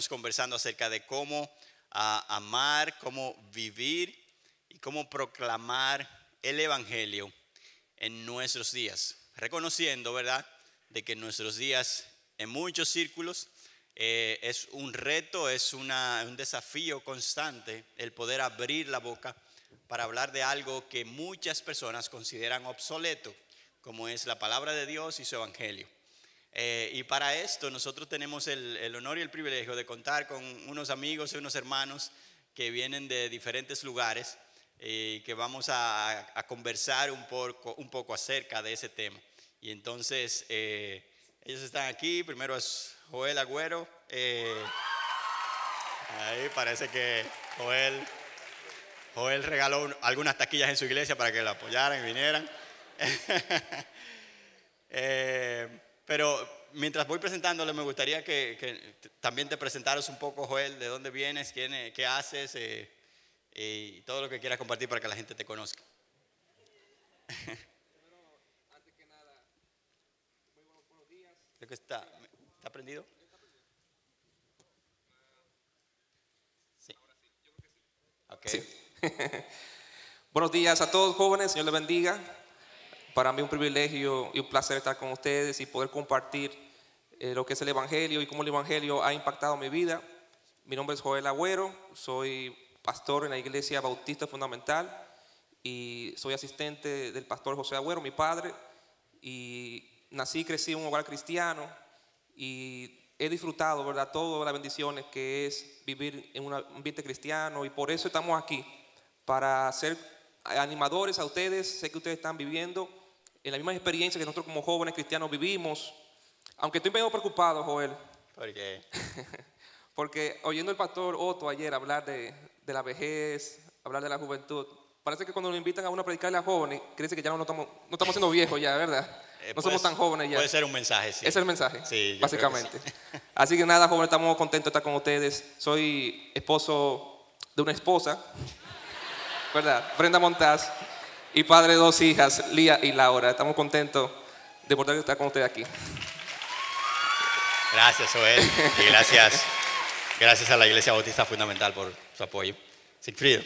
Estamos conversando acerca de cómo amar, cómo vivir y cómo proclamar el Evangelio en nuestros días. Reconociendo, ¿verdad?, de que en nuestros días, en muchos círculos, es un reto, es un desafío constante el poder abrir la boca para hablar de algo que muchas personas consideran obsoleto, como es la palabra de Dios y su Evangelio. Y para esto nosotros tenemos el honor y el privilegio de contar con unos amigos y unos hermanos que vienen de diferentes lugares y que vamos a conversar un poco acerca de ese tema. Y entonces ellos están aquí. Primero es Joel Agüero. Ahí parece que Joel regaló algunas taquillas en su iglesia para que lo apoyaran y vinieran. Pero mientras voy presentándole, me gustaría que también te presentaras un poco, Joel, de dónde vienes, qué haces y todo lo que quieras compartir para que la gente te conozca. Antes que nada, muy buenos días. Creo que ¿está prendido? Sí. Ok. Sí. Buenos días a todos, jóvenes, Señor les bendiga. Para mí un privilegio y un placer estar con ustedes y poder compartir lo que es el Evangelio y cómo el Evangelio ha impactado mi vida. Mi nombre es Joel Agüero, soy pastor en la Iglesia Bautista Fundamental y soy asistente del pastor José Agüero, mi padre, y nací y crecí en un hogar cristiano y he disfrutado, ¿verdad?, todas las bendiciones que es vivir en un ambiente cristiano, y por eso estamos aquí, para ser animadores a ustedes. Sé que ustedes están viviendo en la misma experiencia que nosotros como jóvenes cristianos vivimos, aunque estoy medio preocupado, Joel. ¿Por qué? Porque oyendo al pastor Otto ayer hablar de la vejez, hablar de la juventud, parece que cuando nos invitan a uno a predicarle a jóvenes, quiere decir que ya no estamos siendo viejos ya, ¿verdad? No somos tan jóvenes ya. Puede ser un mensaje, sí. Ese es el mensaje, sí, básicamente. Sí. Así que nada, jóvenes, estamos contentos de estar con ustedes. Soy esposo de una esposa, ¿verdad?, Brenda Montaz, y padre de dos hijas, Lía y Laura. Estamos contentos de poder estar con ustedes aquí. Gracias, Joel, y gracias a la Iglesia Bautista Fundamental por su apoyo. Sigfrido.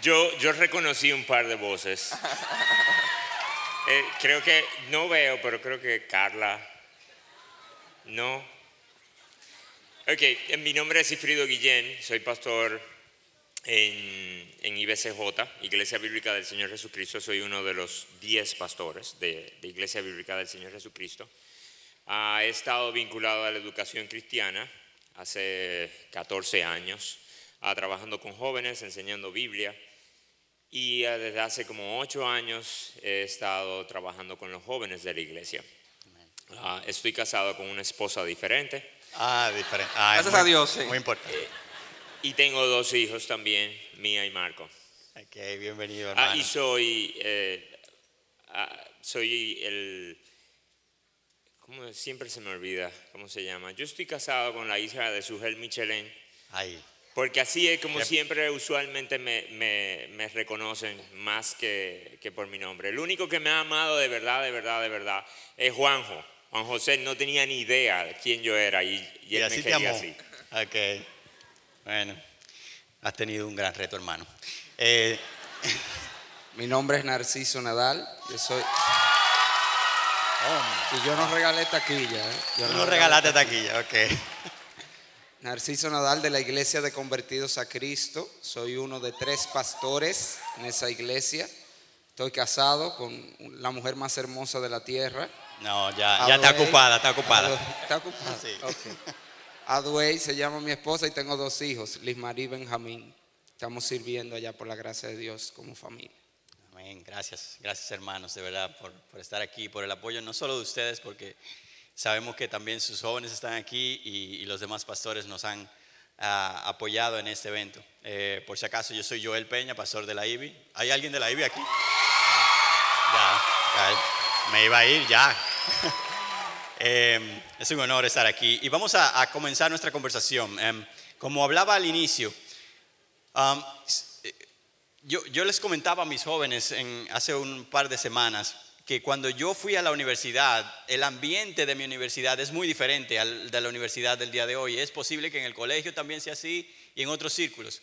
Yo reconocí un par de voces. Creo que, no veo, pero creo que Carla. No. Ok, mi nombre es Sigfrido Guillén, soy pastor en IBCJ, Iglesia Bíblica del Señor Jesucristo. Soy uno de los 10 pastores de Iglesia Bíblica del Señor Jesucristo. He estado vinculado a la educación cristiana hace 14 años, trabajando con jóvenes, enseñando Biblia. Y desde hace como 8 años he estado trabajando con los jóvenes de la iglesia. Estoy casado con una esposa diferente. Diferente. Gracias a Dios, sí. Muy importante. Y tengo 2 hijos también, Mía y Marco. Ok, bienvenido, hermano. Y soy el... ¿Cómo? Siempre se me olvida cómo se llama. Yo estoy casado con la hija de Sujel Michelén. Ahí. Porque así es como siempre usualmente me reconocen más que por mi nombre. El único que me ha amado de verdad es Juanjo. Juan José no tenía ni idea de quién yo era y él así me quería te amó. así. Ok. Bueno, has tenido un gran reto, hermano. Mi nombre es Narciso Nadal. Yo soy... Y yo no regalé taquilla. Tú no regalaste taquilla, ok. Narciso Nadal, de la Iglesia de Convertidos a Cristo. Soy uno de 3 pastores en esa iglesia. Estoy casado con la mujer más hermosa de la tierra. No, ya está ocupada. ¿Está ocupada? Sí. Okay. Aduey se llama mi esposa y tengo 2 hijos, Liz Marie y Benjamín. Estamos sirviendo allá por la gracia de Dios como familia. Amén. Gracias hermanos, de verdad, por estar aquí, por el apoyo no solo de ustedes, porque sabemos que también sus jóvenes están aquí y los demás pastores nos han apoyado en este evento. Por si acaso, yo soy Joel Peña, pastor de la IBI. ¿Hay alguien de la IBI aquí? Ya, me iba a ir ya. Es un honor estar aquí y vamos a comenzar nuestra conversación. Como hablaba al inicio, yo les comentaba a mis jóvenes hace un par de semanas que cuando yo fui a la universidad, el ambiente de mi universidad es muy diferente al de la universidad del día de hoy. Es posible que en el colegio también sea así y en otros círculos.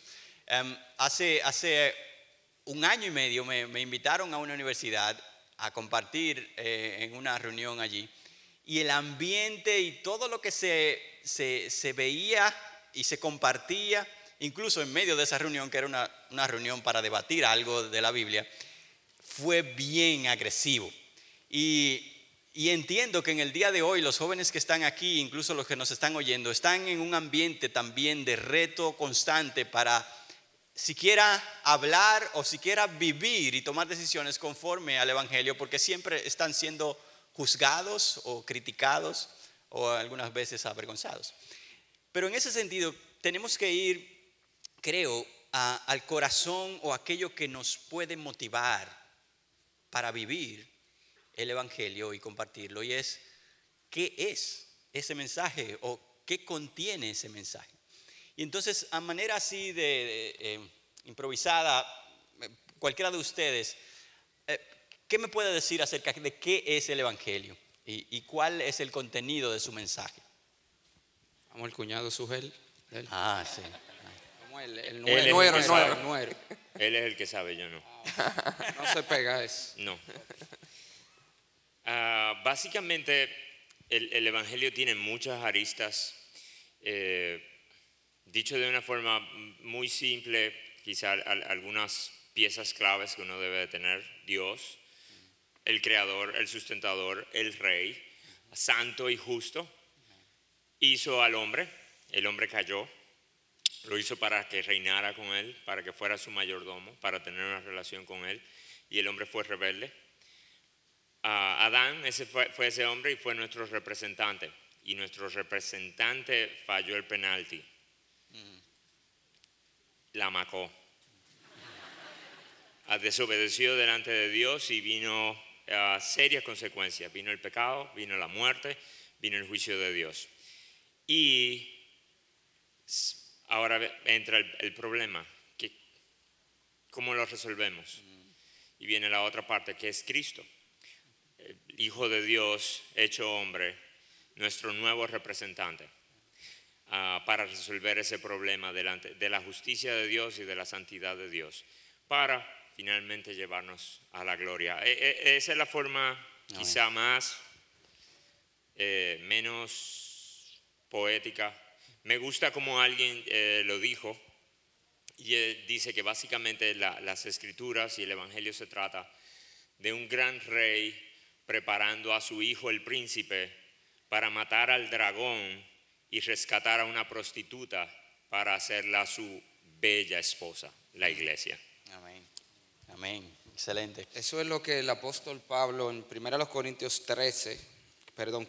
Hace un año y medio me invitaron a una universidad a compartir en una reunión allí. Y el ambiente y todo lo que se veía y se compartía, incluso en medio de esa reunión, que era una reunión para debatir algo de la Biblia, fue bien agresivo. Y entiendo que en el día de hoy los jóvenes que están aquí, incluso los que nos están oyendo, están en un ambiente también de reto constante para siquiera hablar o siquiera vivir y tomar decisiones conforme al Evangelio, porque siempre están siendo juzgados o criticados o algunas veces avergonzados. Pero en ese sentido tenemos que ir, creo, al corazón o aquello que nos puede motivar para vivir el Evangelio y compartirlo, y es ¿qué es ese mensaje o qué contiene ese mensaje? Y entonces, a manera así de improvisada, cualquiera de ustedes, ¿qué me puede decir acerca de qué es el Evangelio y cuál es el contenido de su mensaje? Vamos, el cuñado Sugel. Ah, sí. Como el Él nuero. es el que sabe. El nuero. Él es el que sabe, yo no. No se pega eso. No. Básicamente, el Evangelio tiene muchas aristas. Dicho de una forma muy simple, quizá algunas piezas claves que uno debe de tener: Dios, el creador, el sustentador, el rey, santo y justo, hizo al hombre, el hombre cayó, lo hizo para que reinara con él, para que fuera su mayordomo, para tener una relación con él, y el hombre fue rebelde. Adán fue ese hombre y fue nuestro representante, y nuestro representante falló el penalti, la macó, desobedeció delante de Dios y vino serias consecuencias. Vino el pecado, vino la muerte, vino el juicio de Dios. Y ahora entra el problema, ¿cómo lo resolvemos? Y viene la otra parte, que es Cristo, el Hijo de Dios hecho hombre, nuestro nuevo representante, para resolver ese problema delante de la justicia de Dios y de la santidad de Dios, para finalmente llevarnos a la gloria. Esa es la forma quizá menos poética. Me gusta como alguien lo dijo, y dice que básicamente las escrituras y el Evangelio se trata de un gran rey preparando a su hijo el príncipe para matar al dragón y rescatar a una prostituta para hacerla su bella esposa, la iglesia. Amén. Amén. Excelente. Eso es lo que el apóstol Pablo en 1 Corintios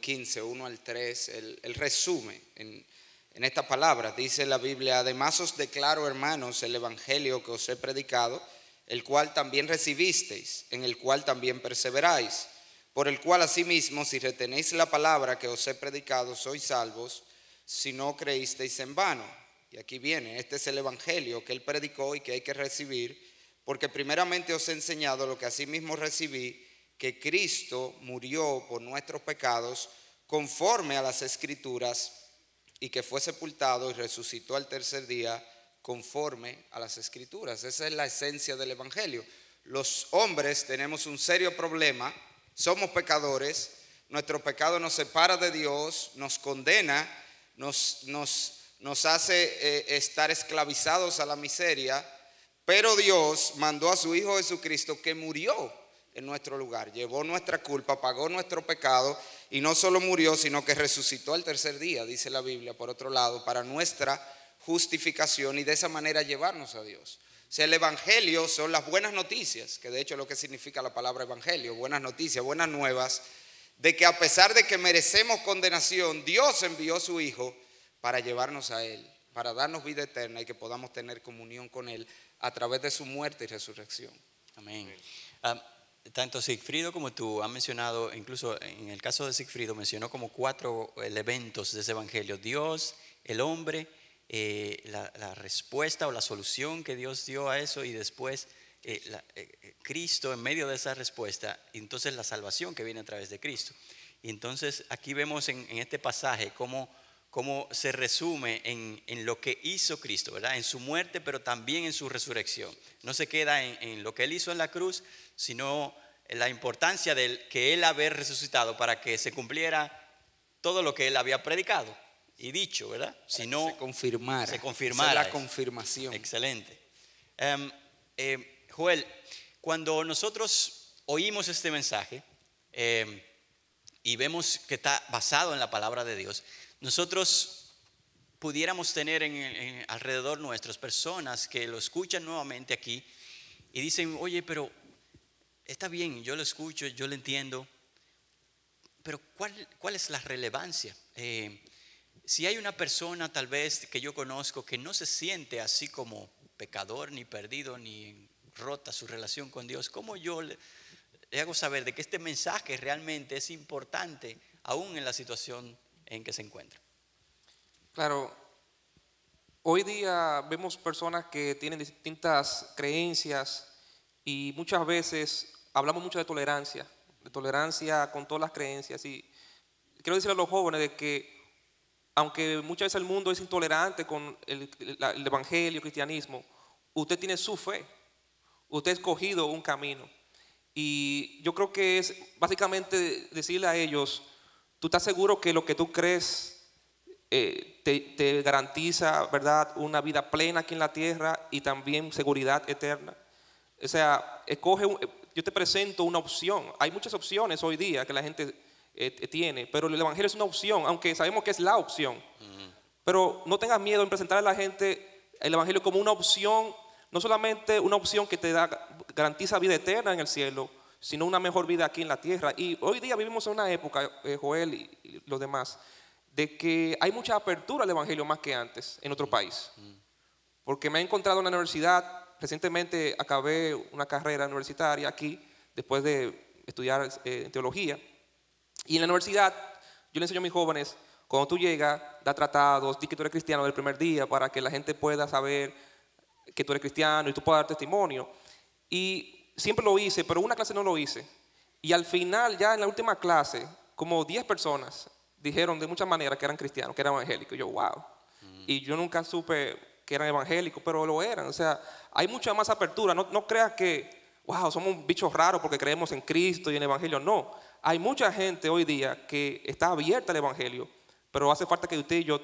15, 1 al 3, él resume en estas palabras. Dice la Biblia: además os declaro, hermanos, el evangelio que os he predicado, el cual también recibisteis, en el cual también perseveráis, por el cual asimismo, si retenéis la palabra que os he predicado, sois salvos, si no creísteis en vano. Y aquí viene, este es el evangelio que él predicó y que hay que recibir, porque primeramente os he enseñado lo que asimismo recibí, que Cristo murió por nuestros pecados conforme a las Escrituras, y que fue sepultado y resucitó al tercer día conforme a las Escrituras. Esa es la esencia del evangelio. Los hombres tenemos un serio problema, somos pecadores, nuestro pecado nos separa de Dios, nos condena, nos hace estar esclavizados a la miseria, pero Dios mandó a su Hijo Jesucristo, que murió en nuestro lugar, llevó nuestra culpa, pagó nuestro pecado, y no solo murió, sino que resucitó al tercer día, dice la Biblia, por otro lado, para nuestra justificación y de esa manera llevarnos a Dios. O sea, el evangelio son las buenas noticias, que de hecho es lo que significa la palabra evangelio, buenas noticias, buenas nuevas, de que a pesar de que merecemos condenación, Dios envió a su Hijo para llevarnos a Él, para darnos vida eterna y que podamos tener comunión con Él a través de su muerte y resurrección. Amén. Tanto Sigfrido como tú han mencionado, incluso en el caso de Sigfrido, mencionó como 4 elementos de ese evangelio: Dios, el hombre, la respuesta o la solución que Dios dio a eso, y después Cristo en medio de esa respuesta, y entonces la salvación que viene a través de Cristo. Y entonces aquí vemos en este pasaje cómo se resume en lo que hizo Cristo, ¿verdad? En su muerte, pero también en su resurrección. No se queda en lo que Él hizo en la cruz, sino en la importancia de que Él haber resucitado para que se cumpliera todo lo que Él había predicado y dicho, ¿verdad? Si no, se confirmara. Se confirmara. Esa es la eso. confirmación. Excelente. Joel, cuando nosotros oímos este mensaje y vemos que está basado en la palabra de Dios, nosotros pudiéramos tener alrededor nuestras personas que lo escuchan nuevamente aquí y dicen, oye, pero está bien, yo lo escucho, yo lo entiendo, pero ¿cuál es la relevancia? Si hay una persona tal vez que yo conozco que no se siente así como pecador, ni perdido, ni rota su relación con Dios, ¿cómo yo le hago saber de que este mensaje realmente es importante aún en la situación en que se encuentra? Claro, hoy día vemos personas que tienen distintas creencias y muchas veces hablamos mucho de tolerancia con todas las creencias. Y quiero decirle a los jóvenes de que aunque muchas veces el mundo es intolerante con el evangelio, el cristianismo, usted tiene su fe, usted ha escogido un camino. Y yo creo que es básicamente decirle a ellos, tú estás seguro que lo que tú crees te garantiza, ¿verdad?, una vida plena aquí en la tierra y también seguridad eterna. O sea, yo te presento una opción. Hay muchas opciones hoy día que la gente tiene, pero el evangelio es una opción, aunque sabemos que es la opción. Pero no tengas miedo en presentar a la gente el evangelio como una opción, no solamente una opción que te garantiza vida eterna en el cielo, sino una mejor vida aquí en la tierra. Y hoy día vivimos en una época, Joel y los demás, de que hay mucha apertura al evangelio más que antes en nuestro país. Porque me he encontrado en la universidad, recientemente acabé una carrera universitaria aquí, después de estudiar teología. Y en la universidad yo le enseño a mis jóvenes, cuando tú llegas, da tratados, di que tú eres cristiano del primer día para que la gente pueda saber que tú eres cristiano y tú puedas dar testimonio. Y siempre lo hice, pero una clase no lo hice. Y al final, ya en la última clase, como 10 personas dijeron de muchas maneras que eran cristianos, que eran evangélicos. Y yo, wow. Y yo nunca supe que eran evangélicos, pero lo eran. O sea, hay mucha más apertura. No creas que, wow, somos bichos raros porque creemos en Cristo y en el evangelio. No. Hay mucha gente hoy día que está abierta al evangelio, pero hace falta que usted y yo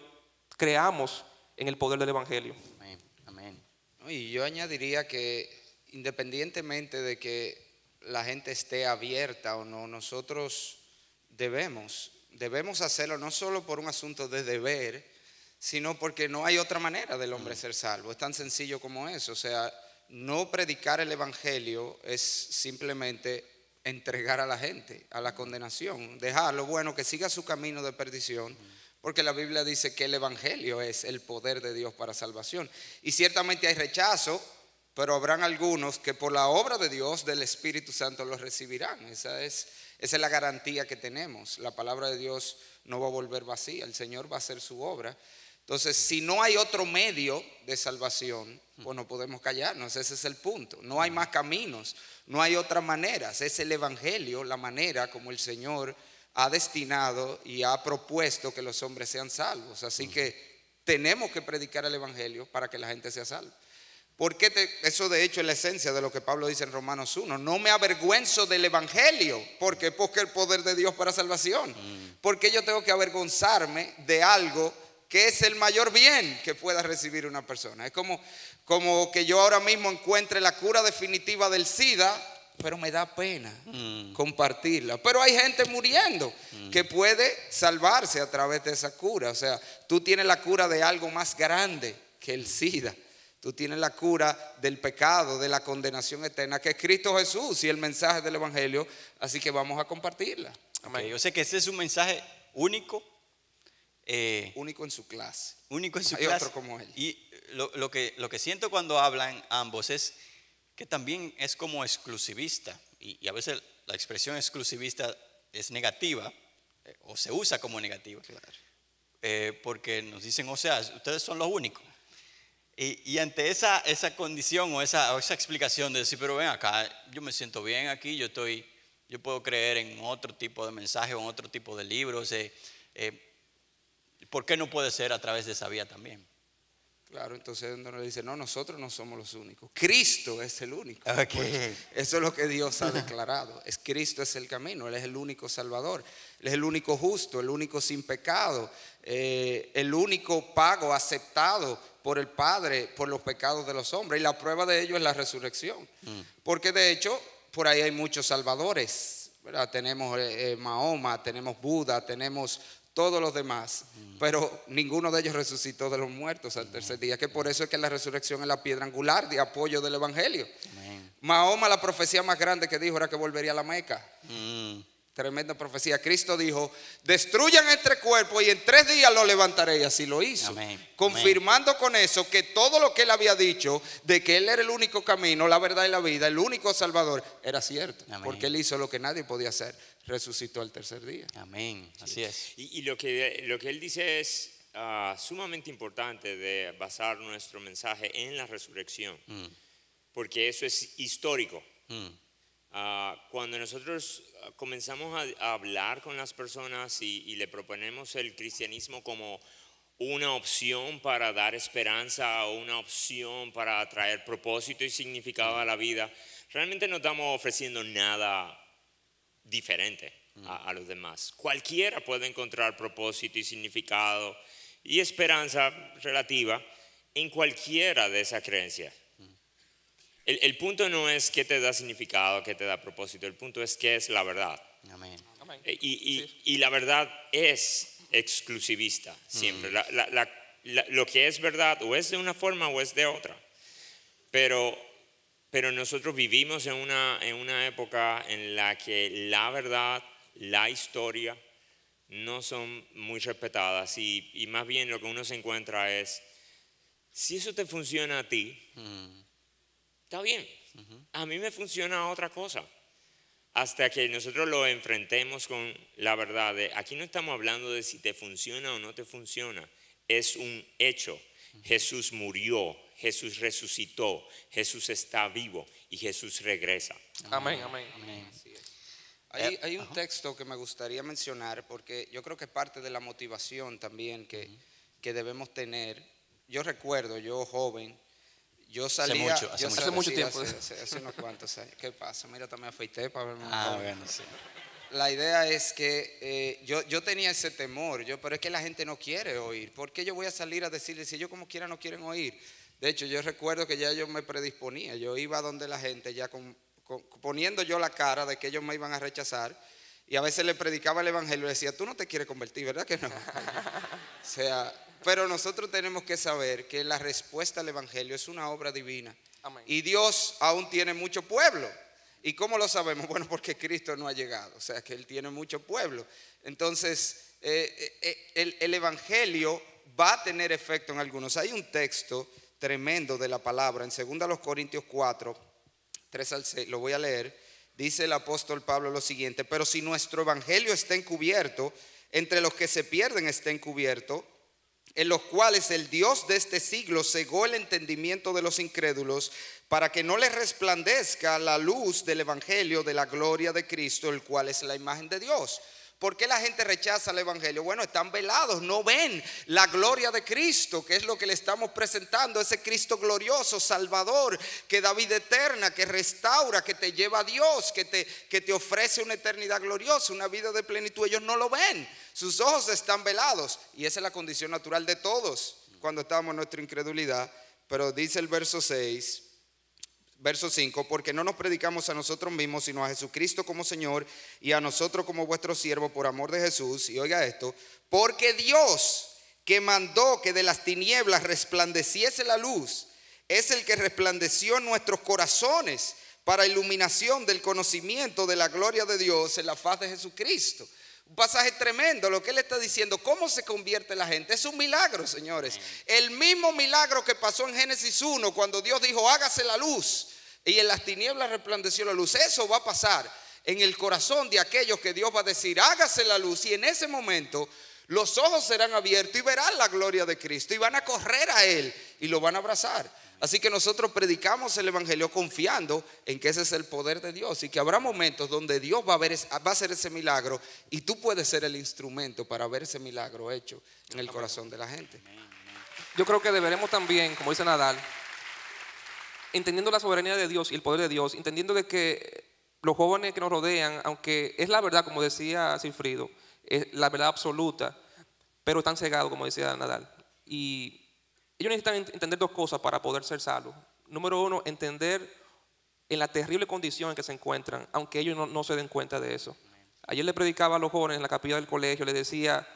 creamos en el poder del evangelio. Amén. Amén. Y yo añadiría que independientemente de que la gente esté abierta o no, nosotros debemos hacerlo no solo por un asunto de deber, sino porque no hay otra manera del hombre ser salvo. Es tan sencillo como eso. O sea, no predicar el evangelio es simplemente entregar a la gente a la condenación, dejarlo, bueno, que siga su camino de perdición, porque la Biblia dice que el evangelio es el poder de Dios para salvación. Y ciertamente hay rechazo, pero habrán algunos que por la obra de Dios, del Espíritu Santo, lo recibirán. Esa es la garantía que tenemos. La palabra de Dios no va a volver vacía, el Señor va a hacer su obra. Entonces, si no hay otro medio de salvación, pues no podemos callarnos, ese es el punto. No hay más caminos, no hay otras maneras. Es el evangelio, la manera como el Señor ha destinado y ha propuesto que los hombres sean salvos. Así que tenemos que predicar el evangelio para que la gente sea salva. Porque eso de hecho es la esencia de lo que Pablo dice en Romanos 1. No me avergüenzo del evangelio. ¿Por qué? Porque el poder de Dios para salvación. Porque yo tengo que avergonzarme de algo que es el mayor bien que pueda recibir una persona. Es como que yo ahora mismo encuentre la cura definitiva del SIDA, pero me da pena compartirla. Pero hay gente muriendo que puede salvarse a través de esa cura. O sea, tú tienes la cura de algo más grande que el SIDA. Tú tienes la cura del pecado, de la condenación eterna, que es Cristo Jesús y el mensaje del evangelio. Así que vamos a compartirla. Okay, yo sé que ese es un mensaje único. Único en su clase. Único en su Hay clase. otro como él. Y lo que siento cuando hablan ambos es que también es como exclusivista. Y a veces la expresión exclusivista es negativa o se usa como negativa. Claro. porque nos dicen, o sea, ustedes son los únicos. Y ante esa condición o esa explicación de decir, pero ven acá, yo me siento bien aquí, yo puedo creer en otro tipo de mensaje o en otro tipo de libros. ¿Por qué no puede ser a través de esa vía también? Claro, entonces uno le dice, no, nosotros no somos los únicos. Cristo es el único. Okay. Pues eso es lo que Dios ha declarado. Cristo es el camino, Él es el único Salvador. Él es el único justo, el único sin pecado, el único pago aceptado por el Padre por los pecados de los hombres. Y la prueba de ello es la resurrección. Porque de hecho, por ahí hay muchos salvadores, ¿verdad? Tenemos Mahoma, tenemos Buda, tenemos todos los demás, pero ninguno de ellos resucitó de los muertos al tercer día, que por eso es que la resurrección es la piedra angular de apoyo del evangelio. Mahoma, la profecía más grande que dijo era que volvería a la Meca. Tremenda profecía. Cristo dijo, destruyan este cuerpo y en 3 días lo levantaré, y así lo hizo. Confirmando con eso que todo lo que él había dicho de que él era el único camino, la verdad y la vida, el único Salvador, era cierto. Porque él hizo lo que nadie podía hacer, resucitó al tercer día. Amén, así es. Y lo que él dice es sumamente importante, de basar nuestro mensaje en la resurrección, porque eso es histórico. Cuando nosotros comenzamos a hablar con las personas y le proponemos el cristianismo como una opción para dar esperanza o una opción para traer propósito y significado a la vida, realmente no estamos ofreciendo nada diferente a los demás. Cualquiera puede encontrar propósito y significado y esperanza relativa en cualquiera de esas creencias. El punto no es qué te da significado, qué te da propósito, el punto es qué es la verdad. Amén. Y la verdad es exclusivista siempre. Lo que es verdad o es de una forma o es de otra. Pero nosotros vivimos en una época en la que la verdad, la historia no son muy respetadas, y más bien lo que uno se encuentra es, si eso te funciona a ti, está bien, a mí me funciona otra cosa. Hasta que nosotros lo enfrentemos con la verdad. Aquí no estamos hablando de si te funciona o no te funciona, es un hecho. Jesús murió, Jesús resucitó, Jesús está vivo y Jesús regresa. Amén, amén. Hay un texto que me gustaría mencionar, porque yo creo que es parte de la motivación también que debemos tener. Yo recuerdo, yo joven, yo salía hace mucho tiempo. Hace unos cuantos años. ¿Qué pasa? Mira, también afeité para verme. Bueno, sí. La idea es que yo tenía ese temor, pero es que la gente no quiere oír. ¿Por qué yo voy a salir a decirles si ellos como quiera no quieren oír? De hecho, yo recuerdo que ya yo me predisponía. Yo iba donde la gente ya poniendo yo la cara de que ellos me iban a rechazar. Y a veces le predicaba el evangelio y decía, tú no te quieres convertir, ¿verdad que no? O sea, pero nosotros tenemos que saber que la respuesta al evangelio es una obra divina. Amén. Y Dios aún tiene mucho pueblo. ¿Y cómo lo sabemos? Bueno, porque Cristo no ha llegado, o sea que Él tiene mucho pueblo. Entonces, el evangelio va a tener efecto en algunos. Hay un texto tremendo de la palabra en 2 Corintios 4, 3 al 6, lo voy a leer. Dice el apóstol Pablo lo siguiente: pero si nuestro evangelio está encubierto, entre los que se pierden está encubierto, en los cuales el Dios de este siglo cegó el entendimiento de los incrédulos, para que no les resplandezca la luz del evangelio de la gloria de Cristo, el cual es la imagen de Dios. ¿Por qué la gente rechaza el evangelio? Bueno, están velados, no ven la gloria de Cristo, que es lo que le estamos presentando, ese Cristo glorioso, salvador, que da vida eterna, que restaura, que te lleva a Dios, que te ofrece una eternidad gloriosa, una vida de plenitud. Ellos no lo ven, sus ojos están velados, y esa es la condición natural de todos cuando estábamos en nuestra incredulidad. Pero dice el verso 6, verso 5, porque no nos predicamos a nosotros mismos, sino a Jesucristo como Señor, y a nosotros como vuestros siervos por amor de Jesús. Y oiga esto: porque Dios, que mandó que de las tinieblas resplandeciese la luz, es el que resplandeció en nuestros corazones para iluminación del conocimiento de la gloria de Dios en la faz de Jesucristo. Un pasaje tremendo lo que él está diciendo. ¿Cómo se convierte la gente? Es un milagro, señores. El mismo milagro que pasó en Génesis 1, cuando Dios dijo hágase la luz, y en las tinieblas resplandeció la luz. Eso va a pasar en el corazón de aquellos que Dios va a decir hágase la luz. Y en ese momento Los ojos serán abiertos y verán la gloria de Cristo y van a correr a Él y lo van a abrazar. Así que nosotros predicamos el evangelio confiando en que ese es el poder de Dios y que habrá momentos donde Dios va a hacer ese milagro y tú puedes ser el instrumento para ver ese milagro hecho en el corazón de la gente. Yo creo que deberemos también, como dice Nadal, entendiendo la soberanía de Dios y el poder de Dios, entendiendo de que los jóvenes que nos rodean, aunque es la verdad, como decía Silfrido, es la verdad absoluta, pero están cegados, como decía Nadal. Y ellos necesitan entender dos cosas para poder ser salvos. Número uno, entender en la terrible condición en que se encuentran, aunque ellos no se den cuenta de eso. Ayer le predicaba a los jóvenes en la capilla del colegio, les decía,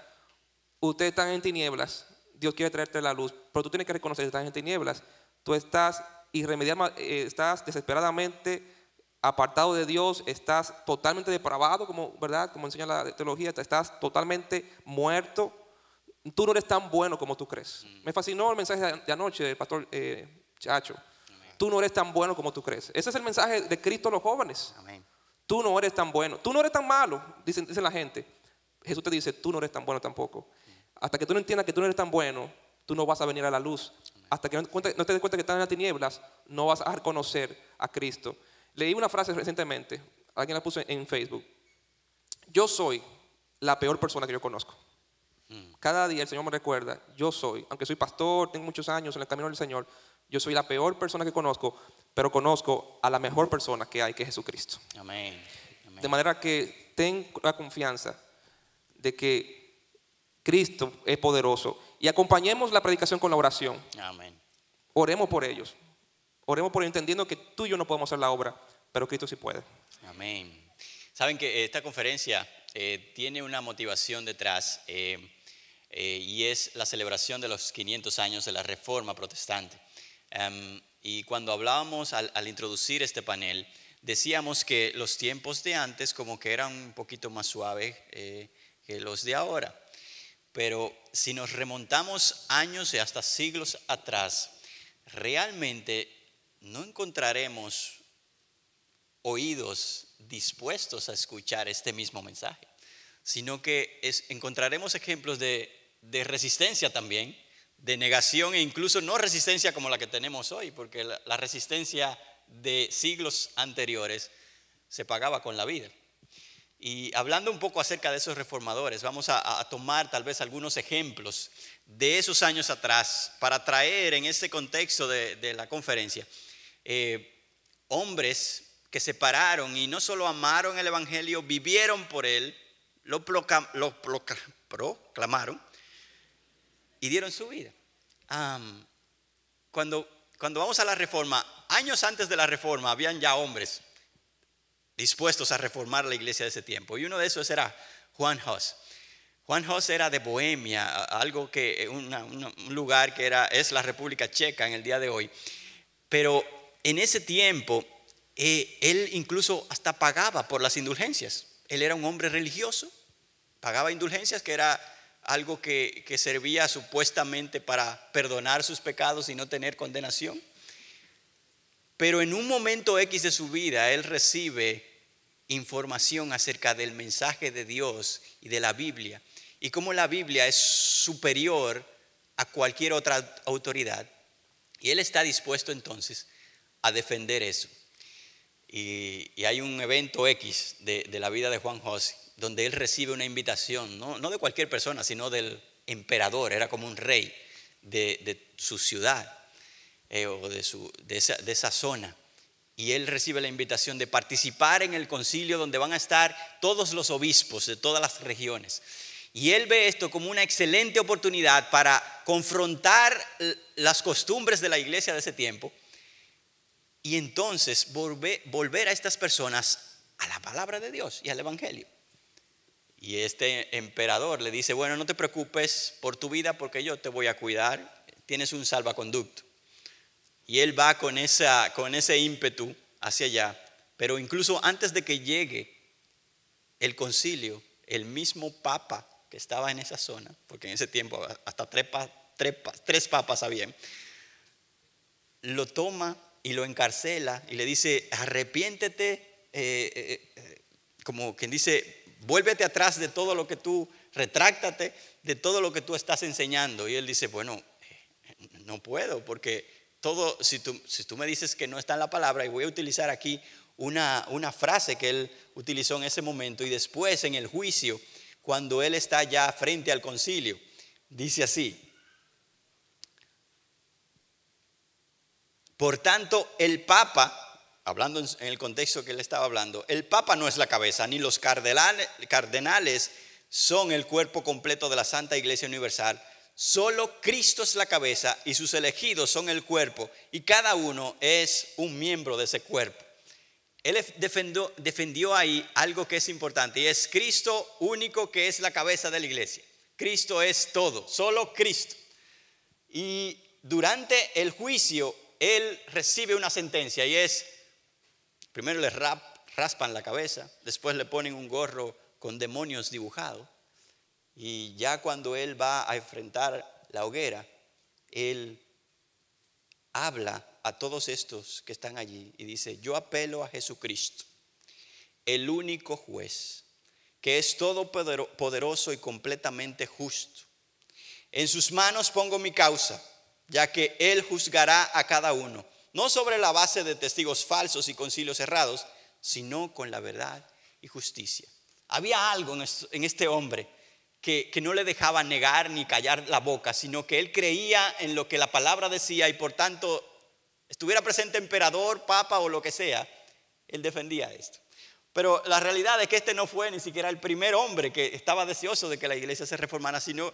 ustedes están en tinieblas, Dios quiere traerte la luz, pero tú tienes que reconocer que estás en tinieblas. Tú estás estás desesperadamente apartado de Dios, estás totalmente depravado, ¿verdad? Como enseña la teología, estás totalmente muerto. Tú no eres tan bueno como tú crees. Me fascinó el mensaje de anoche del pastor Chacho. Tú no eres tan bueno como tú crees. Ese es el mensaje de Cristo a los jóvenes. Amén. Tú no eres tan bueno. Tú no eres tan malo, dice la gente. Jesús te dice, tú no eres tan bueno tampoco. Hasta que tú no entiendas que tú no eres tan bueno, tú no vas a venir a la luz. Hasta que no te des cuenta que estás en las tinieblas, no vas a reconocer a Cristo. Leí una frase recientemente, alguien la puso en Facebook. Yo soy la peor persona que yo conozco. Cada día el Señor me recuerda, yo soy, aunque soy pastor, tengo muchos años en el camino del Señor, yo soy la peor persona que conozco, pero conozco a la mejor persona que hay, que es Jesucristo. Amén. Amén. De manera que ten la confianza de que Cristo es poderoso y acompañemos la predicación con la oración. Amén. Oremos por ellos. Oremos por ellos entendiendo que tú y yo no podemos hacer la obra, pero Cristo sí puede. Amén. Saben que esta conferencia tiene una motivación detrás y es la celebración de los 500 años de la Reforma Protestante. Y cuando hablábamos al introducir este panel, decíamos que los tiempos de antes como que eran un poquito más suaves que los de ahora. Pero si nos remontamos años y hasta siglos atrás, realmente no encontraremos oídos dispuestos a escuchar este mismo mensaje, sino que encontraremos ejemplos de resistencia también, de negación e incluso no resistencia como la que tenemos hoy, porque la resistencia de siglos anteriores se pagaba con la vida. Y hablando un poco acerca de esos reformadores, vamos a tomar tal vez algunos ejemplos de esos años atrás para traer en este contexto de la conferencia hombres que se pararon y no solo amaron el evangelio, vivieron por él, lo proclamaron y dieron su vida. Cuando vamos a la reforma, años antes de la reforma habían ya hombres dispuestos a reformar la iglesia de ese tiempo, y uno de esos era Juan Hus. Juan Hus era de Bohemia, algo que un lugar que es la República Checa en el día de hoy, pero en ese tiempo él incluso hasta pagaba por las indulgencias. Él era un hombre religioso, pagaba indulgencias, que era algo que servía supuestamente para perdonar sus pecados y no tener condenación. Pero en un momento X de su vida, él recibe información acerca del mensaje de Dios y de la Biblia, y cómo la Biblia es superior a cualquier otra autoridad. Y él está dispuesto entonces a defender eso. Y hay un evento X de la vida de Juan Hus, donde él recibe una invitación, no de cualquier persona, sino del emperador. Era como un rey de su ciudad o de esa zona. Y él recibe la invitación de participar en el concilio donde van a estar todos los obispos de todas las regiones. Y él ve esto como una excelente oportunidad para confrontar las costumbres de la iglesia de ese tiempo y entonces volver a estas personas a la palabra de Dios y al evangelio. Y este emperador le dice, bueno, no te preocupes por tu vida porque yo te voy a cuidar, tienes un salvaconducto. Y él va con ese ímpetu hacia allá. Pero incluso antes de que llegue el concilio, el mismo papa que estaba en esa zona, porque en ese tiempo hasta tres papas habían, lo toma y lo encarcela y le dice, arrepiéntete, como quien dice, vuélvete atrás de todo lo que tú retráctate de todo lo que tú estás enseñando. Y él dice, bueno, no puedo, porque todo, si tú me dices que no está en la palabra, y voy a utilizar aquí una frase que él utilizó en ese momento, y después en el juicio, cuando él está ya frente al concilio, dice así: por tanto, el Papa, hablando en el contexto que él estaba hablando, el Papa no es la cabeza, ni los cardenales son el cuerpo completo de la Santa Iglesia Universal. Solo Cristo es la cabeza y sus elegidos son el cuerpo, y cada uno es un miembro de ese cuerpo. Él defendió ahí algo que es importante, y es Cristo único, que es la cabeza de la iglesia. Cristo es todo, solo Cristo. Y durante el juicio, él recibe una sentencia, y es, primero le raspan la cabeza, después le ponen un gorro con demonios dibujados, y ya cuando él va a enfrentar la hoguera, él habla a todos estos que están allí y dice: yo apelo a Jesucristo, el único juez, que es todopoderoso y completamente justo. En sus manos pongo mi causa, ya que él juzgará a cada uno, no sobre la base de testigos falsos y concilios cerrados, sino con la verdad y justicia. Había algo en este hombre que no le dejaba negar ni callar la boca, sino que él creía en lo que la palabra decía, y por tanto, estuviera presente emperador, papa o lo que sea, él defendía esto. Pero la realidad es que este no fue ni siquiera el primer hombre que estaba deseoso de que la iglesia se reformara, sino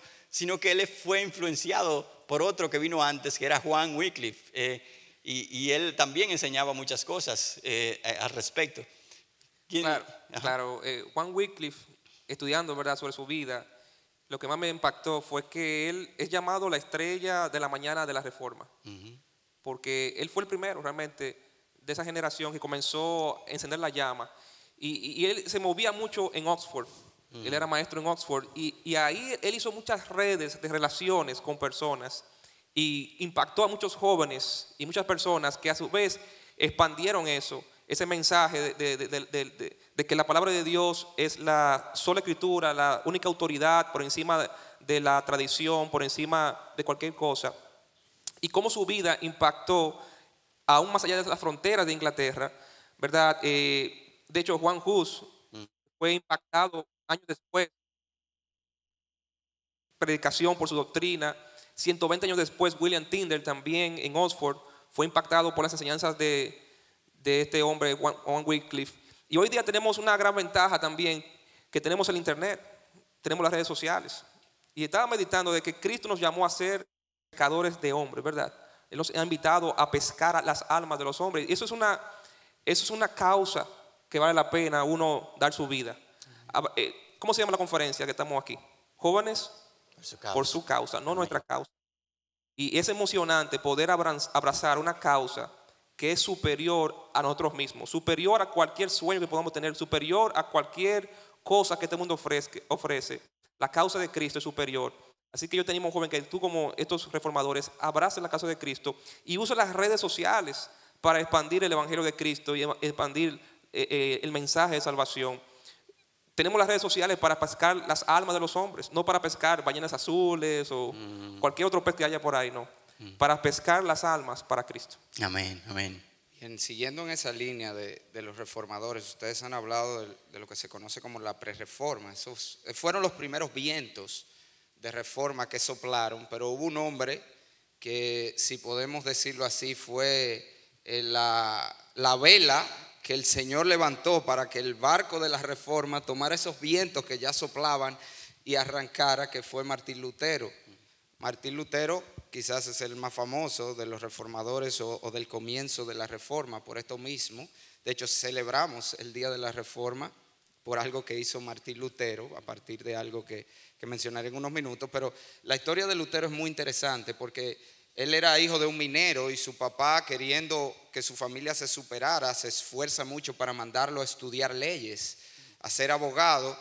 que él fue influenciado por otro que vino antes, que era Juan Wycliffe, y él también enseñaba muchas cosas al respecto. Claro, Juan Wycliffe, estudiando, ¿verdad?, sobre su vida, lo que más me impactó fue que él es llamado la estrella de la mañana de la Reforma, porque él fue el primero realmente de esa generación que comenzó a encender la llama, y él se movía mucho en Oxford. Él era maestro en Oxford, y ahí él hizo muchas redes de relaciones con personas y impactó a muchos jóvenes y muchas personas que a su vez expandieron ese mensaje de que la palabra de Dios es la sola escritura, la única autoridad por encima de la tradición, por encima de cualquier cosa, y cómo su vida impactó aún más allá de las fronteras de Inglaterra, ¿verdad? De hecho, Juan Hus fue impactado años después, predicación por su doctrina. 120 años después, William Tyndale también en Oxford fue impactado por las enseñanzas de este hombre, Juan Wycliffe. Y hoy día tenemos una gran ventaja también, que tenemos el internet, tenemos las redes sociales. Y estaba meditando de que Cristo nos llamó a ser pescadores de hombres, ¿verdad? Él nos ha invitado a pescar a las almas de los hombres. Y eso es una causa que vale la pena uno dar su vida. ¿Cómo se llama la conferencia que estamos aquí? Jóvenes por su causa, no nuestra causa. Y es emocionante poder abrazar una causa que es superior a nosotros mismos, superior a cualquier sueño que podamos tener, superior a cualquier cosa que este mundo ofrece. La causa de Cristo es superior. Así que yo te animo, joven, que tú, como estos reformadores, abraces la causa de Cristo y use las redes sociales para expandir el evangelio de Cristo y expandir el mensaje de salvación. Tenemos las redes sociales para pescar las almas de los hombres, no para pescar ballenas azules o cualquier otro pez que haya por ahí, no. Para pescar las almas para Cristo. Amén, amén. Bien, siguiendo en esa línea de los reformadores, ustedes han hablado de lo que se conoce como la prerreforma. Esos fueron los primeros vientos de reforma que soplaron, pero hubo un hombre que, si podemos decirlo así, fue la vela que el Señor levantó para que el barco de la reforma tomara esos vientos que ya soplaban y arrancara, que fue Martín Lutero. Martín Lutero quizás es el más famoso de los reformadores o del comienzo de la reforma por esto mismo. De hecho, celebramos el Día de la Reforma por algo que hizo Martín Lutero, a partir de algo que mencionaré en unos minutos. Pero la historia de Lutero es muy interesante porque él era hijo de un minero y su papá, queriendo que su familia se superara, se esfuerza mucho para mandarlo a estudiar leyes, a ser abogado.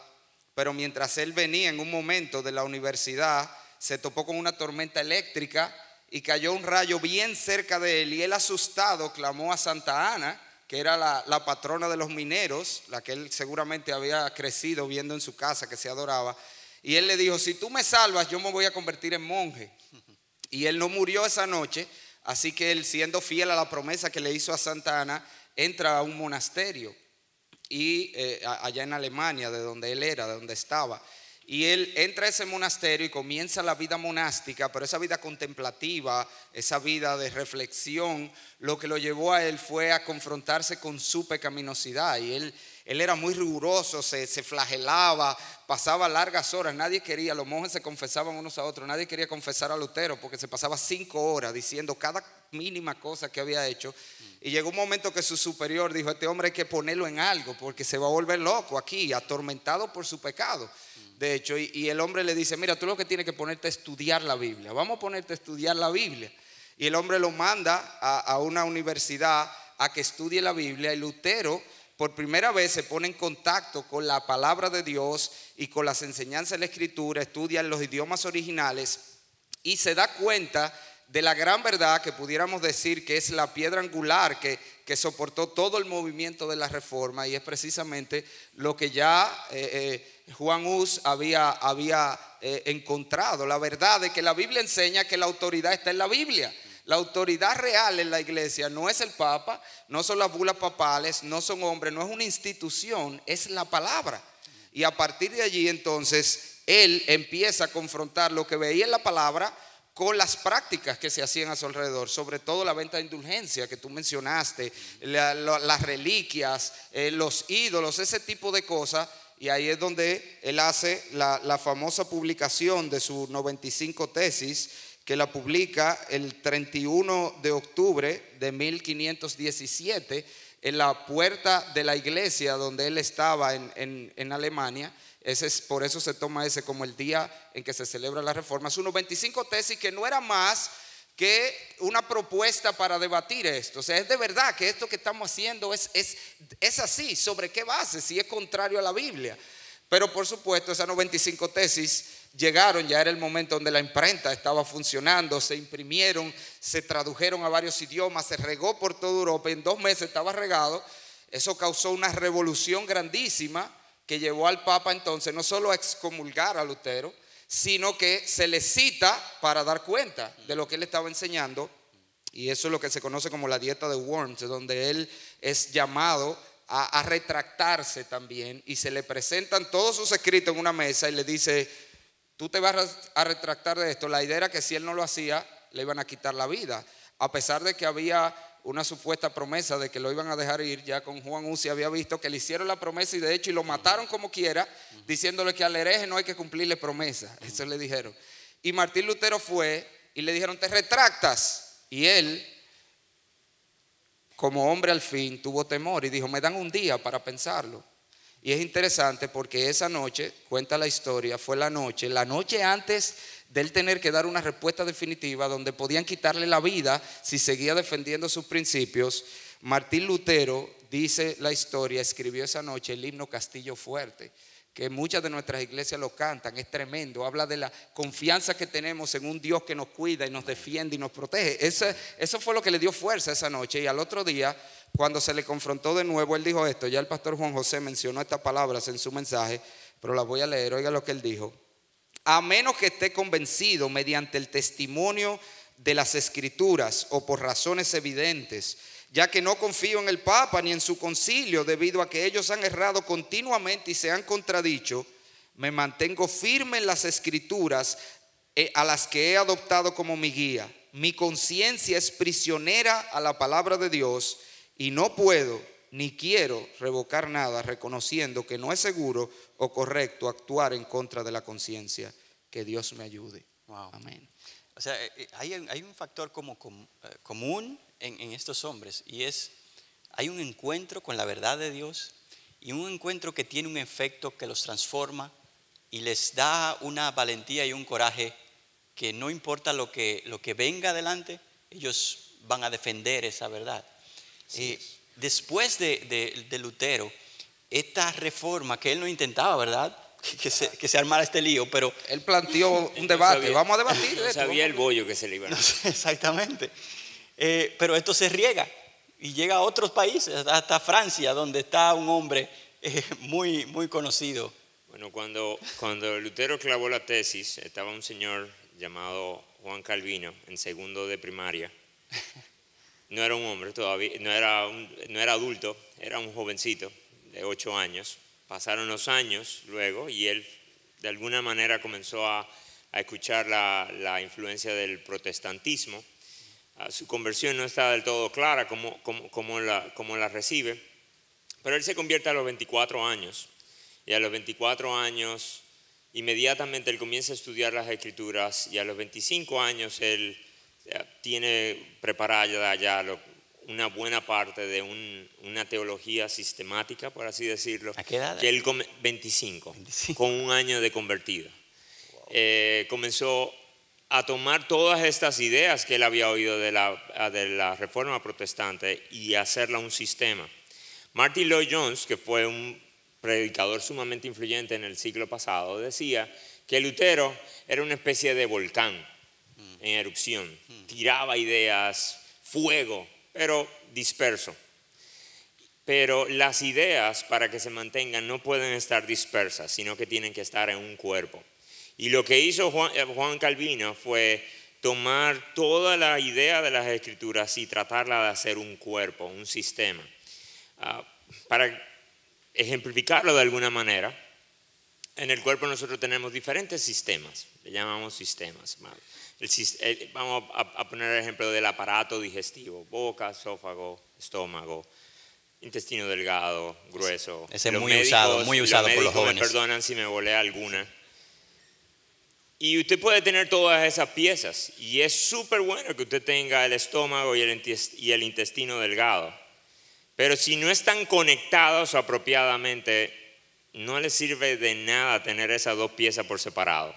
Pero mientras él venía en un momento de la universidad, se topó con una tormenta eléctrica y cayó un rayo bien cerca de él, y él, asustado, clamó a Santa Ana, que era la patrona de los mineros, la que él seguramente había crecido viendo en su casa, que se adoraba, Y él le dijo, si tú me salvas, yo me voy a convertir en monje. Y él no murió esa noche, así que él, siendo fiel a la promesa que le hizo a Santa Ana, entra a un monasterio y allá en Alemania, de donde él era, de donde estaba. Y él entra a ese monasterio y comienza la vida monástica, pero esa vida contemplativa, esa vida de reflexión, lo que lo llevó a él fue a confrontarse con su pecaminosidad. Y él era muy riguroso, se flagelaba, pasaba largas horas. Nadie quería, los monjes se confesaban unos a otros, nadie quería confesar a Lutero porque se pasaba 5 horas diciendo cada mínima cosa que había hecho. Y llegó un momento que su superior dijo, este hombre hay que ponerlo en algo porque se va a volver loco aquí, atormentado por su pecado. De hecho, y el hombre le dice, mira, tú lo que tienes que ponerte a estudiar la Biblia. Vamos a ponerte a estudiar la Biblia. Y el hombre lo manda a una universidad a que estudie la Biblia. Y Lutero, por primera vez, se pone en contacto con la palabra de Dios y con las enseñanzas de la Escritura. Estudia en los idiomas originales y se da cuenta de la gran verdad que pudiéramos decir que es la piedra angular que soportó todo el movimiento de la Reforma, y es precisamente lo que ya Juan Hus había encontrado, la verdad de que la Biblia enseña que la autoridad está en la Biblia. La autoridad real en la iglesia no es el Papa, no son las bulas papales, no son hombres, no es una institución, es la palabra. Y a partir de allí entonces él empieza a confrontar lo que veía en la palabra con las prácticas que se hacían a su alrededor, sobre todo la venta de indulgencia que tú mencionaste, las reliquias, los ídolos, ese tipo de cosas. Y ahí es donde él hace la famosa publicación de su 95 tesis, que la publica el 31 de octubre de 1517 en la puerta de la iglesia donde él estaba en Alemania. Por eso se toma ese como el día en que se celebra la Reforma. Son 95 tesis que no era más que una propuesta para debatir esto. O sea, es de verdad que esto que estamos haciendo es así. ¿Sobre qué base? Si es contrario a la Biblia. Pero por supuesto esas 95 tesis llegaron, ya era el momento donde la imprenta estaba funcionando, se imprimieron, se tradujeron a varios idiomas, se regó por toda Europa, en 2 meses estaba regado. Eso causó una revolución grandísima que llevó al Papa entonces no solo a excomulgar a Lutero, sino que se le cita para dar cuenta de lo que él estaba enseñando. Y eso es lo que se conoce como la dieta de Worms, donde él es llamado a retractarse también, y se le presentan todos sus escritos en una mesa y le dice, tú te vas a retractar de esto. La idea era que si él no lo hacía, le iban a quitar la vida, a pesar de que había una supuesta promesa de que lo iban a dejar ir. Ya con Juan Hus se había visto que le hicieron la promesa y de hecho y lo mataron como quiera, diciéndole que al hereje no hay que cumplirle promesa. Eso le dijeron. Y Martín Lutero fue y le dijeron, te retractas. Y él, como hombre al fin, tuvo temor y dijo, me dan un día para pensarlo. Y es interesante porque esa noche, cuenta la historia, fue la noche antes de él tener que dar una respuesta definitiva, donde podían quitarle la vida si seguía defendiendo sus principios. Martín Lutero, dice la historia, escribió esa noche el himno Castillo Fuerte, que muchas de nuestras iglesias lo cantan. Es tremendo, habla de la confianza que tenemos en un Dios que nos cuida y nos defiende y nos protege. Eso fue lo que le dio fuerza esa noche. Y al otro día, cuando se le confrontó de nuevo, él dijo esto. Ya el pastor Juan José mencionó estas palabras en su mensaje, pero las voy a leer. Oiga lo que él dijo: a menos que esté convencido mediante el testimonio de las Escrituras o por razones evidentes, ya que no confío en el Papa ni en su concilio, debido a que ellos han errado continuamente y se han contradicho, me mantengo firme en las Escrituras a las que he adoptado como mi guía. Mi conciencia es prisionera a la palabra de Dios y no puedo ni quiero revocar nada, reconociendo que no es seguro o correcto actuar en contra de la conciencia. Que Dios me ayude. Wow. Amén. O sea, hay un factor común en estos hombres, y hay un encuentro con la verdad de Dios, y un encuentro que tiene un efecto que los transforma y les da una valentía y un coraje que no importa lo que venga adelante, ellos van a defender esa verdad. Después de Lutero, esta reforma que él no intentaba, ¿verdad? Que se armara este lío, pero él planteó un debate. Vamos a debatir no esto. sabía el bollo que se le iba a no sé, exactamente. Pero esto se riega y llega a otros países, hasta Francia, donde está un hombre muy, muy conocido Bueno, cuando Lutero clavó la tesis, estaba un señor llamado Juan Calvino en segundo de primaria. No era un hombre todavía, no era adulto, era un jovencito de 8 años. Pasaron los años luego y él de alguna manera comenzó a escuchar la influencia del protestantismo. Su conversión no está del todo clara cómo la recibe, pero él se convierte a los 24 años y a los 24 años inmediatamente él comienza a estudiar las escrituras y a los 25 años él tiene preparada ya una buena parte de una teología sistemática, por así decirlo. ¿A qué edad? Que él 25, con un año de convertido. Comenzó a tomar todas estas ideas que él había oído de la Reforma Protestante y hacerla un sistema. Martin Lloyd-Jones, que fue un predicador sumamente influyente en el siglo pasado, decía que Lutero era una especie de volcán en erupción. Tiraba ideas, fuego, pero disperso. Pero las ideas, para que se mantengan, no pueden estar dispersas, sino que tienen que estar en un cuerpo. Y lo que hizo Juan Calvino fue tomar toda la idea de las escrituras y tratarla de hacer un cuerpo, un sistema. Para ejemplificarlo de alguna manera, en el cuerpo nosotros tenemos diferentes sistemas, le llamamos sistemas. Vamos a poner el ejemplo del aparato digestivo: boca, esófago, estómago, intestino delgado, grueso. Ese es muy usado por los jóvenes. Me perdonan si me volé alguna. Y usted puede tener todas esas piezas y es súper bueno que usted tenga el estómago y el intestino delgado. Pero si no están conectados apropiadamente, no le sirve de nada tener esas dos piezas por separado.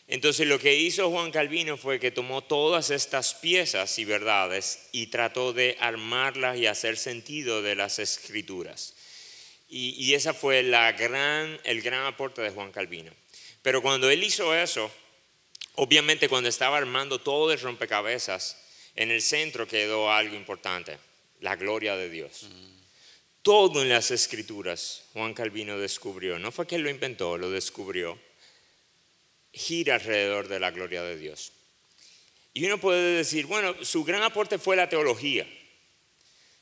Entonces lo que hizo Juan Calvino fue que tomó todas estas piezas y verdades y trató de armarlas y hacer sentido de las escrituras. Y ese fue el gran aporte de Juan Calvino. Pero cuando él hizo eso, obviamente cuando estaba armando todo el rompecabezas, en el centro quedó algo importante: la gloria de Dios. Todo en las escrituras Juan Calvino descubrió, no fue que él lo inventó, lo descubrió, gira alrededor de la gloria de Dios. Y uno puede decir, bueno, su gran aporte fue la teología.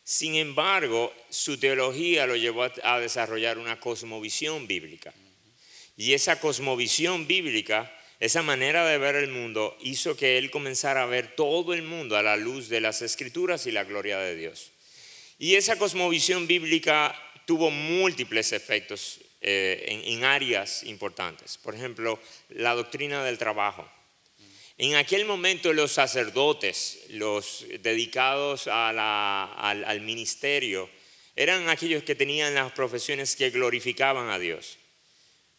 Sin embargo, su teología lo llevó a desarrollar una cosmovisión bíblica. Y esa cosmovisión bíblica, esa manera de ver el mundo, hizo que él comenzara a ver todo el mundo a la luz de las escrituras y la gloria de Dios. Y esa cosmovisión bíblica tuvo múltiples efectos en áreas importantes. Por ejemplo, la doctrina del trabajo. En aquel momento los sacerdotes, los dedicados al ministerio, eran aquellos que tenían las profesiones que glorificaban a Dios.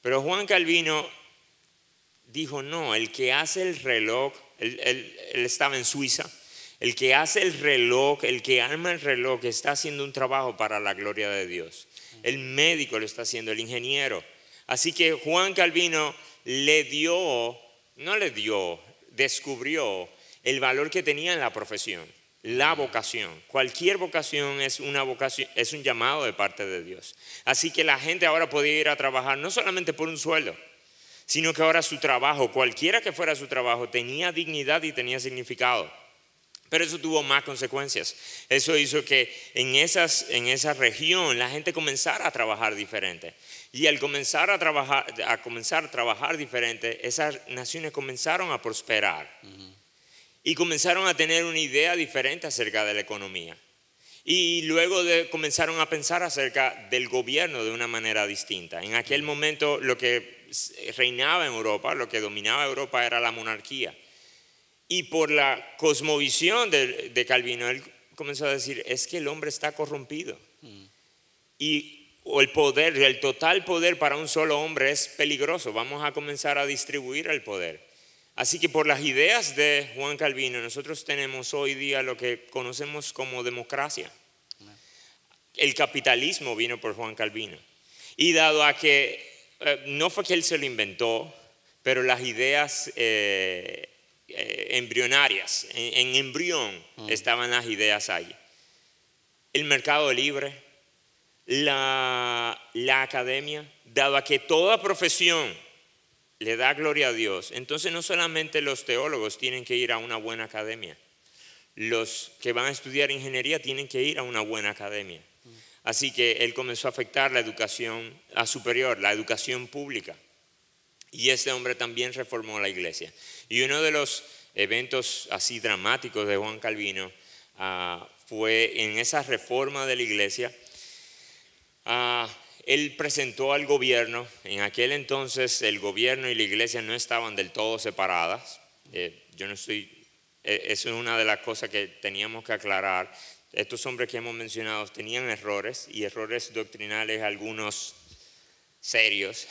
Pero Juan Calvino dijo, no, el que hace el reloj, él estaba en Suiza, el que hace el reloj, el que arma el reloj, está haciendo un trabajo para la gloria de Dios. El médico lo está haciendo, el ingeniero. Así que Juan Calvino descubrió el valor que tenía en la profesión, la vocación. Cualquier vocación es una vocación, es un llamado de parte de Dios. Así que la gente ahora podía ir a trabajar no solamente por un sueldo, sino que ahora su trabajo, cualquiera que fuera su trabajo, tenía dignidad y tenía significado. Pero eso tuvo más consecuencias. Eso hizo que en esa región la gente comenzara a trabajar diferente. Y al comenzar a trabajar diferente, esas naciones comenzaron a prosperar. Y comenzaron a tener una idea diferente acerca de la economía. Y luego comenzaron a pensar acerca del gobierno de una manera distinta. En aquel momento lo que reinaba en Europa, lo que dominaba Europa era la monarquía. Y por la cosmovisión de Calvino, él comenzó a decir, es que el hombre está corrompido. Y el total poder para un solo hombre es peligroso. Vamos a comenzar a distribuir el poder. Así que por las ideas de Juan Calvino, nosotros tenemos hoy día lo que conocemos como democracia. El capitalismo vino por Juan Calvino. Y dado a que no fue que él se lo inventó, pero las ideas embrionarias, en embrión estaban las ideas ahí. El mercado libre, la academia, dado a que toda profesión le da gloria a Dios, entonces no solamente los teólogos tienen que ir a una buena academia, los que van a estudiar ingeniería tienen que ir a una buena academia. Así que él comenzó a afectar la educación superior, la educación pública. Y este hombre también reformó la iglesia. Y uno de los eventos así dramáticos de Juan Calvino fue en esa reforma de la iglesia. Él presentó al gobierno. En aquel entonces el gobierno y la iglesia no estaban del todo separadas. Eso es una de las cosas que teníamos que aclarar. Estos hombres que hemos mencionado tenían errores y errores doctrinales, algunos serios.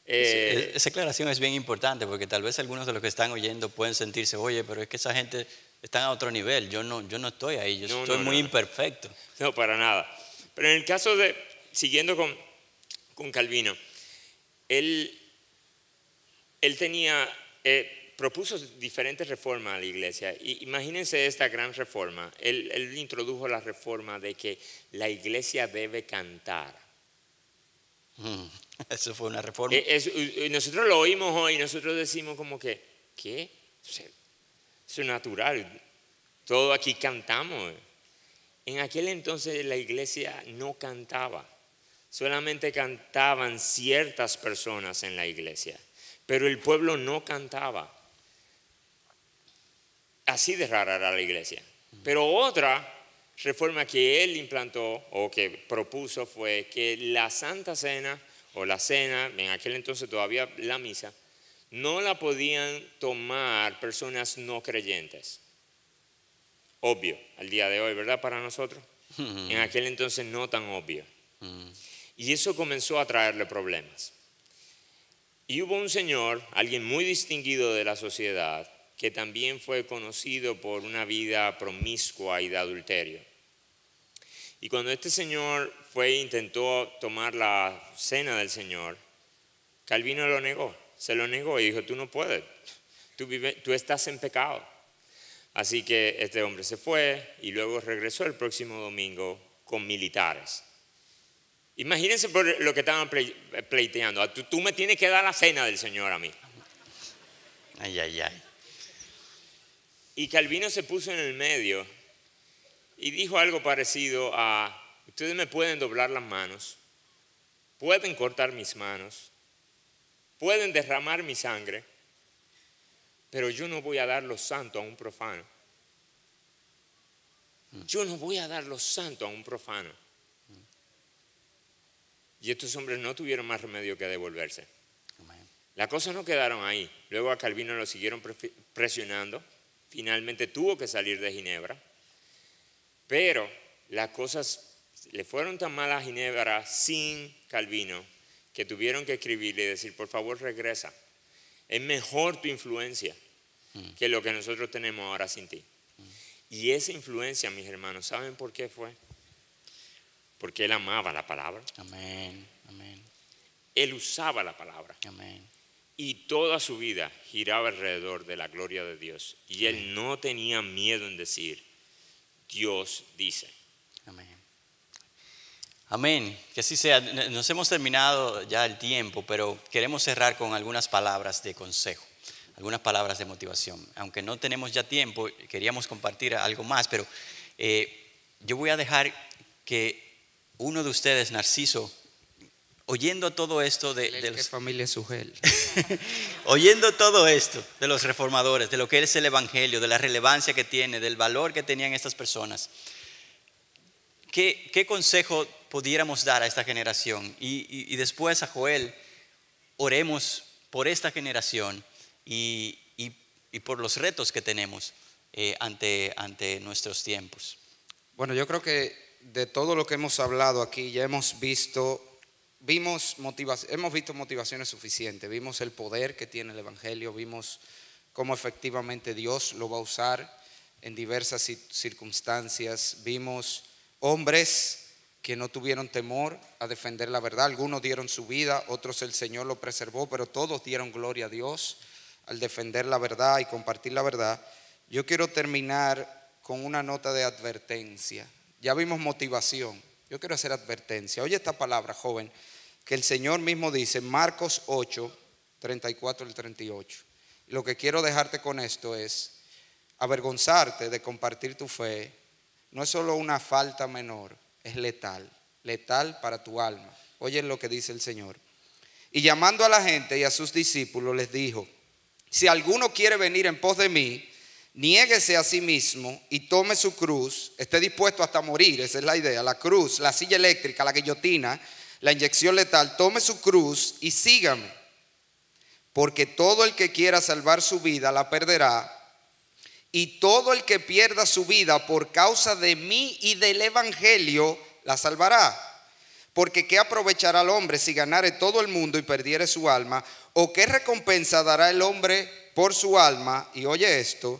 Esa aclaración es bien importante porque tal vez algunos de los que están oyendo pueden sentirse, oye, pero es que esa gente está a otro nivel, yo no estoy ahí, yo estoy muy imperfecto. No, para nada. Pero en el caso de, siguiendo con Calvino, él tenía, propuso diferentes reformas a la iglesia. Y imagínense esta gran reforma. Él introdujo la reforma de que la iglesia debe cantar. Eso fue una reforma. Nosotros lo oímos hoy y nosotros decimos como que, ¿qué? Eso es natural. Todo aquí cantamos. En aquel entonces la iglesia no cantaba. Solamente cantaban ciertas personas en la iglesia. Pero el pueblo no cantaba. Así de rara era la iglesia. Pero otra reforma que él implantó o que propuso fue que la Santa Cena o la cena, en aquel entonces todavía la misa, no la podían tomar personas no creyentes. Obvio, al día de hoy, ¿verdad? Para nosotros. En aquel entonces no tan obvio. Y eso comenzó a traerle problemas. Y hubo un señor, alguien muy distinguido de la sociedad, que también fue conocido por una promiscua y de adulterio. Y cuando este señor intentó tomar la cena del Señor, Calvino lo negó, se lo negó y dijo, tú no puedes, tú estás en pecado. Así que este hombre se fue y luego regresó el próximo domingo con militares. Imagínense por lo que estaban pleiteando, tú me tienes que dar la cena del Señor a mí. Ay, ay, ay. Y Calvino se puso en el medio y dijo algo parecido a, ustedes me pueden doblar las manos, pueden cortar mis manos, pueden derramar mi sangre, pero yo no voy a dar lo santo a un profano. Yo no voy a dar lo santo a un profano. Y estos hombres no tuvieron más remedio que devolverse. Las cosas no quedaron ahí. Luego a Calvino lo siguieron presionando. Finalmente tuvo que salir de Ginebra. Pero las cosas le fueron tan mal a Ginebra sin Calvino que tuvieron que escribirle y decir, por favor regresa. Es mejor tu influencia que lo que nosotros tenemos ahora sin ti. Y esa influencia, mis hermanos, ¿saben por qué fue? Porque él amaba la palabra. Amén, amén. Él usaba la palabra. Amén. Y toda su vida giraba alrededor de la gloria de Dios. Y él no tenía miedo en decir, Dios dice. Amén. Amén. Que así sea. Nos hemos terminado ya el tiempo, pero queremos cerrar con algunas palabras de consejo, algunas palabras de motivación. Aunque no tenemos ya tiempo, queríamos compartir algo más, pero yo voy a dejar que uno de ustedes, Narciso, oyendo todo esto de ¿Qué familia es Sugel? oyendo todo esto de los reformadores, de lo que es el evangelio, de la relevancia que tiene, del valor que tenían estas personas, ¿qué consejo pudiéramos dar a esta generación? Y después a Joel, oremos por esta generación y por los retos que tenemos ante nuestros tiempos. Bueno, yo creo que de todo lo que hemos hablado aquí ya hemos visto motivaciones suficientes. Vimos el poder que tiene el evangelio, vimos cómo efectivamente Dios lo va a usar en diversas circunstancias. Vimos hombres que no tuvieron temor a defender la verdad. Algunos dieron su vida, otros el Señor lo preservó, pero todos dieron gloria a Dios al defender la verdad y compartir la verdad. Yo quiero terminar con una nota de advertencia. Ya vimos motivación, Yo quiero hacer advertencia. Oye esta palabra, joven, que el Señor mismo dice, Marcos 8, 34 al 38. Y lo que quiero dejarte con esto es, avergonzarte de compartir tu fe no es solo una falta menor, es letal, letal para tu alma. Oye lo que dice el Señor. Y llamando a la gente y a sus discípulos les dijo, si alguno quiere venir en pos de mí, niéguese a sí mismo y tome su cruz, esté dispuesto hasta morir, esa es la idea, la cruz, la silla eléctrica, la guillotina, la inyección letal, tome su cruz y sígame. Porque todo el que quiera salvar su vida la perderá, y todo el que pierda su vida por causa de mí y del evangelio la salvará. Porque ¿qué aprovechará el hombre si ganare todo el mundo y perdiere su alma? ¿O qué recompensa dará el hombre por su alma? Y oye esto,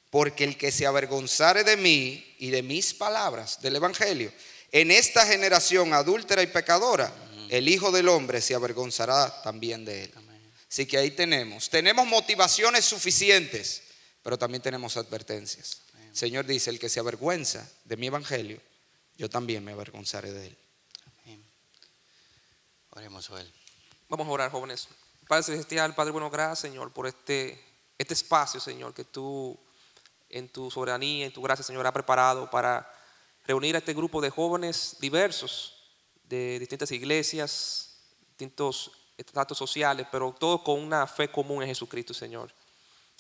porque el que se avergonzare de mí y de mis palabras, del evangelio, en esta generación adúltera y pecadora, el Hijo del Hombre se avergonzará también de él. Así que ahí tenemos motivaciones suficientes, pero también tenemos advertencias. El Señor dice, el que se avergüenza de mi evangelio, yo también me avergonzaré de él. Amén. Oremos, Joel. Vamos a orar, jóvenes. Padre Celestial, Padre bueno, gracias, Señor, por este espacio, Señor, que tú en tu soberanía, en tu gracia, Señor, has preparado para reunir a este grupo de jóvenes diversos, de distintas iglesias, distintos estratos sociales, pero todos con una fe común en Jesucristo, Señor.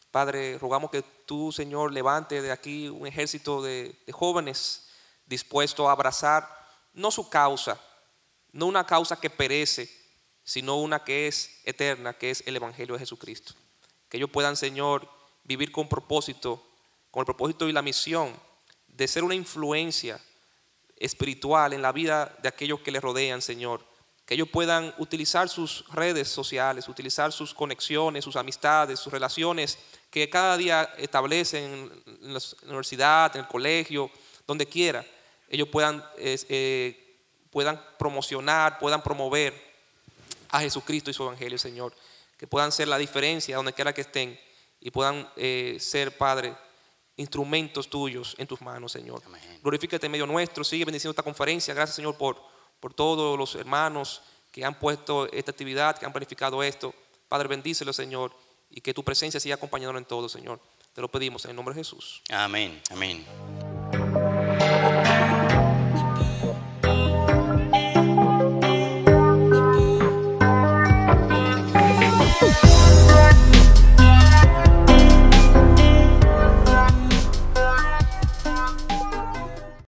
Padre, rogamos que tú, Señor, levante de aquí un ejército de jóvenes dispuestos a abrazar no su causa, no una causa que perece, sino una que es eterna, que es el Evangelio de Jesucristo. Que ellos puedan, Señor, vivir con propósito, con el propósito y la misión de ser una influencia espiritual en la vida de aquellos que les rodean, Señor. Que ellos puedan utilizar sus redes sociales, utilizar sus conexiones, sus amistades, sus relaciones que cada día establecen en la universidad, en el colegio, donde quiera. Ellos puedan promocionar, puedan promover a Jesucristo y su Evangelio, Señor. Que puedan ser la diferencia donde quiera que estén y puedan ser, Padre, instrumentos tuyos en tus manos, Señor. Amén. Glorifícate en medio nuestro, sigue bendiciendo esta conferencia. Gracias, Señor, por todos los hermanos que han puesto esta actividad, que han planificado esto. Padre, bendícelo, Señor, y que tu presencia siga acompañándonos en todo, Señor. Te lo pedimos en el nombre de Jesús. Amén, amén.